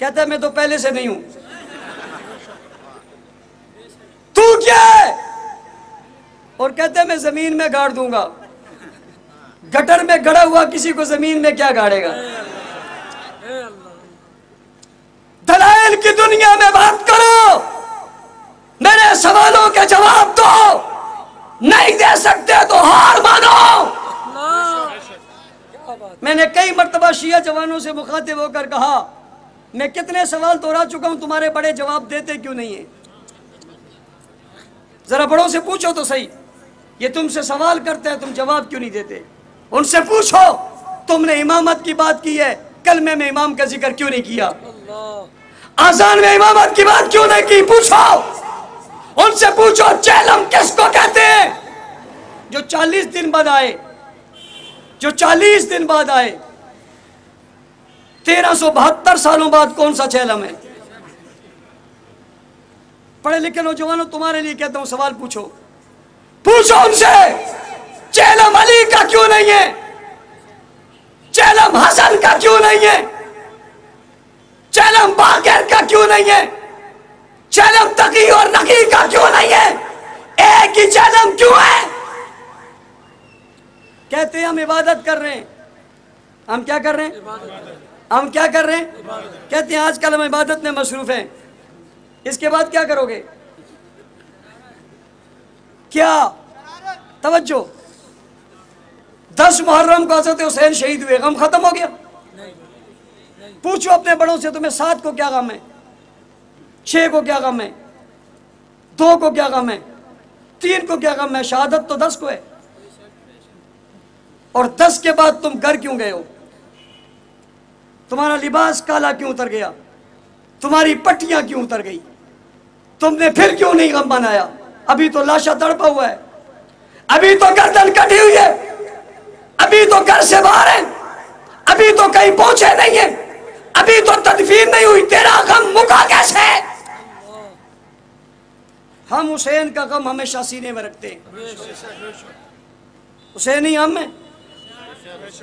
کہتا ہے میں تو پہلے سے نہیں ہوں. تو کیا ہے؟ اور کہتا ہے میں زمین میں گاڑ دوں گا. گٹر میں گڑا ہوا کسی کو زمین میں کیا گاڑے گا؟ دلائل کی دنیا میں بات کرو، میرے سوالوں کے جواب دو. نہیں دے سکتے تو ہار مانو. میں نے کئی مرتبہ شیعہ جوانوں سے مخاطب ہو کر کہا میں کتنے سوال دہرا چکا ہوں، تمہارے بڑے جواب دیتے کیوں نہیں ہیں؟ ذرا بڑوں سے پوچھو تو صحیح، یہ تم سے سوال کرتے ہیں، تم جواب کیوں نہیں دیتے؟ ان سے پوچھو تم نے امامت کی بات کی ہے، کلمے میں امام کا ذکر کیوں نہیں کیا؟ آذان میں امامت کی بات کیوں نہیں کی؟ پوچھو ان سے. پوچھو چہلم کس کو کہتے ہیں؟ جو 40 دن بعد آئے، جو 40 دن بعد آئے. 1372 سالوں بعد کون سا چہلم ہے؟ پڑھے لکھے نوجوانوں تمہارے لیے کہتا ہوں سوال پوچھو. پوچھو ان سے چہلم علی کا کیوں نہیں ہے؟ چہلم حسن کا کیوں نہیں ہے؟ چہلم باقر کا کیوں نہیں ہے؟ چہلم تقی اور نقی کا کیوں نہیں ہے؟ ایک ہی چہلم کیوں ہے؟ کہتے ہیں ہم عبادت کر رہے ہیں. ہم کیا کر رہے ہیں؟ ہم کیا کر رہے ہیں؟ کہتے ہیں آج کل ہم عبادت میں مصروف ہیں. اس کے بعد کیا کرو گے؟ کیا توجہ. 10 محرم کو حضرت حسین شہید ہوئے، غم ختم ہو گیا؟ پوچھو اپنے بڑوں سے تمہیں 7 کو کیا غم ہے، 6 کو کیا غم ہے، 2 کو کیا غم ہے، 3 کو کیا غم ہے؟ شہادت تو 10 کو ہے. اور 10 کے بعد تم گھر کیوں گئے ہو؟ تمہارا لباس کالا کیوں اتر گیا؟ تمہاری پٹیاں کیوں اتر گئی؟ تم نے پھر کیوں نہیں غم منایا؟ ابھی تو لاشا تڑپا ہوا ہے، ابھی تو گردن کٹی ہوئی ہے، ابھی تو گھر سے باہر ہیں، ابھی تو کہیں پہنچے نہیں ہیں، ابھی تو تدفین نہیں ہوئی. تیرا غم مکا کیسے؟ ہم حسین کا غم ہمیشہ سینے میں رکھتے ہیں. حسین ہی ہم ہیں،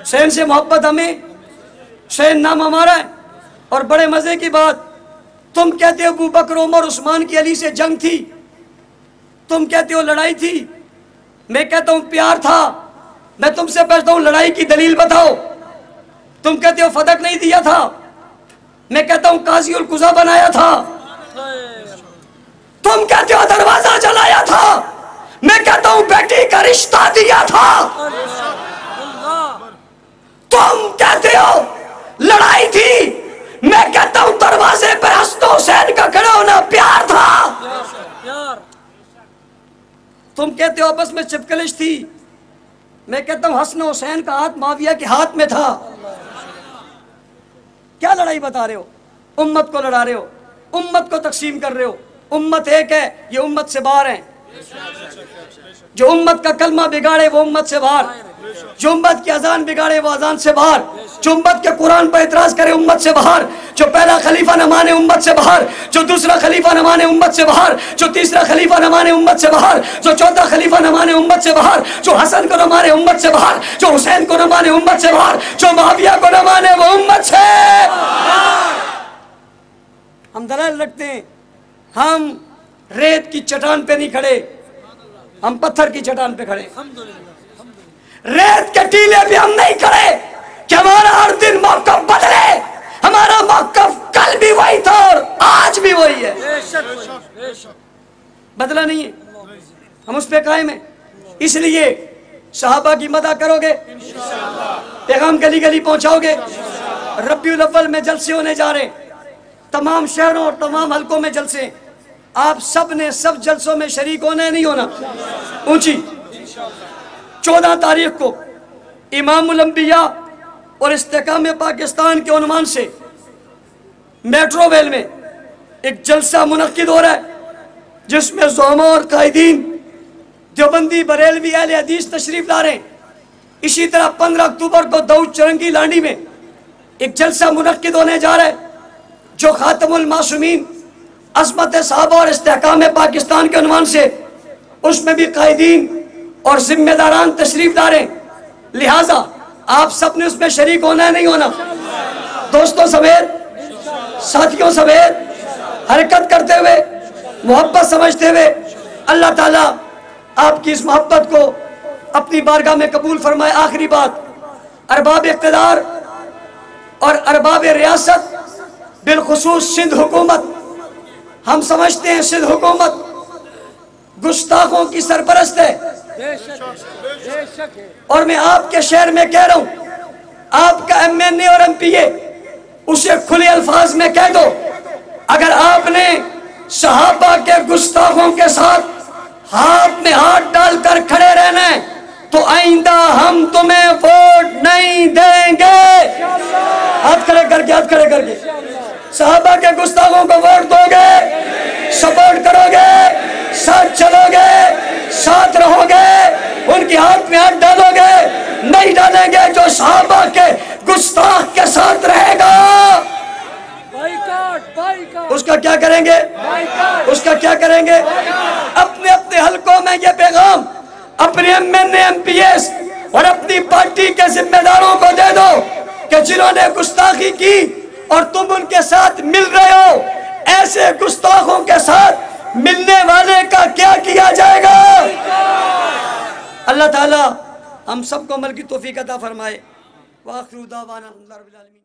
حسین سے محبت ہمیں، حسین نام ہمارا ہے. اور بڑے مزے کی بات، تم کہتے ہو ابو بکر عمر عثمان کی علی سے جنگ تھی، تم کہتے ہو لڑائی تھی، میں کہتا ہوں پیار تھا. میں تم سے پوچھتا ہوں لڑائی کی دلیل بتاؤ. تم کہتے ہو فدق نہیں دیا تھا، میں کہتا ہوں قاضی القضا بنایا تھا. تم کہتے ہو دروازہ جلایا تھا، میں کہتا ہوں بیٹی کا رشتہ دیا تھا. تم کہتے ہو لڑائی تھی، میں کہتا ہوں دروازے پر حسن حسین کا کھڑا ہونا پیار تھا. تم کہتے ہو آپس میں چپکلش تھی، میں کہتا ہوں حسن حسین کا ہاتھ معاویہ کے ہاتھ میں تھا. کیا لڑائی بتا رہے ہو؟ امت کو لڑا رہے ہو، امت کو تقسیم کر رہے ہو. امت ایک ہے، یہ امت سے باہر ہیں. جو امت کا کلمہ بگاڑے وہ امت سے باہر، جو امت کی اذان بگاڑے وہ اذان سے باہر، جو امت کے قرآن پر اعتراض کرے امت سے باہر، جو پہلا خلیفہ نہ مانے امت سے باہر، جو دوسرا خلیفہ نہ مانے امت سے باہر، جو تیسرا خلیفہ نہ مانے امت سے باہر، جو چوتھا خلیفہ نہ مانے امت سے باہر، جو حسن کو نہ مانے امت سے باہر، جو حسین کو نہ مانے امت سے باہر، جو معاویہ کو نہ مانے وہ امت سے باہر. ہم دلائل رکھتے ہیں. ہم ریت کی چٹان پہ نہیں کھڑے، ہم پتھر کی چٹان پہ کھڑے. ریت کے ٹیلے پہ ہم نہیں کھڑے کہ ہمارا ہر دن موقف بدلے. ہمارا موقف کل بھی وہی تھا اور آج بھی وہی ہے، بدلا نہیں ہے. ہم اس پہ قائم ہیں. اس لیے صحابہ کی مدح کرو گے، پیغام گلی گلی پہنچاؤ گے. ربیع الاول میں جلسے ہونے جا رہے ہیں، تمام شہروں اور تمام حلقوں میں جلسے. آپ سب نے سب جلسوں میں شریک ہونا ہے، نہیں ہونا؟ اونچی 14 تاریخ کو امام الانبیاء اور استحکام پاکستان کے عنوان سے میٹرو ویل میں ایک جلسہ منعقد ہو رہا ہے، جس میں زعماء اور قائدین دیوبندی بریلوی اہل حدیث تشریف لا رہے ہیں. اسی طرح 15 اکتوبر کو داؤد چرنگی لانڈی میں ایک جلسہ منعقد ہونے جا رہا ہے، جو خاتم المعصومین عظمت صحابہ اور استحکام پاکستان کے عنوان سے، اس میں بھی قائدین اور ذمہ داران تشریف لا رہے ہیں. لہٰذا آپ سب نے اس میں شریک ہونا ہے، نہیں ہونا؟ دوستوں سمیت ساتھیوں سمیت حرکت کرتے ہوئے محبت سمجھتے ہوئے اللہ تعالیٰ آپ کی اس محبت کو اپنی بارگاہ میں قبول فرمائے۔ آخری بات، ارباب اقتدار اور ارباب ریاست، بالخصوص سندھ حکومت، ہم سمجھتے ہیں سندھ حکومت گستاخوں کی سرپرست ہے، اور میں آپ کے شہر میں کہہ رہا ہوں، آپ کا ایم این اے اور ایم پی اے اسے کھلے الفاظ میں کہہ دو، اگر آپ نے صحابہ کے گستاخوں کے ساتھ ہاتھ میں ہاتھ ڈال کر کھڑے رہنا ہے تو آئندہ ہم تمہیں ووٹ نہیں دیں گے۔ ہاتھ کھڑے کر کے صحابہ کے گستاخوں کو ووٹ دو گے، سپورٹ کرو گے، ساتھ چلو گے، ساتھ رہو گے، ان کی ہاتھ میں ہاتھ ڈالو گے، نہیں ڈالیں گے۔ جو صحابہ کے گستاخ کے ساتھ رہے گا اس کا کیا کریں گے؟ اس کا کیا کریں گے؟ اپنے اپنے حلقوں میں یہ پیغام اپنے M N A M P S اور اپنی پارٹی کے ذمہ داروں کو دے دو کہ جنہوں نے گستاخی کی اور تم ان کے ساتھ مل رہے ہو، ایسے گستاخوں کے ساتھ ملنے والے کا کیا کیا جائے گا؟ اللہ تعالی ہم سب کو عمل کی توفیق عطا فرمائے۔ وآخر دعوانا الحمدللہ رب العالمین۔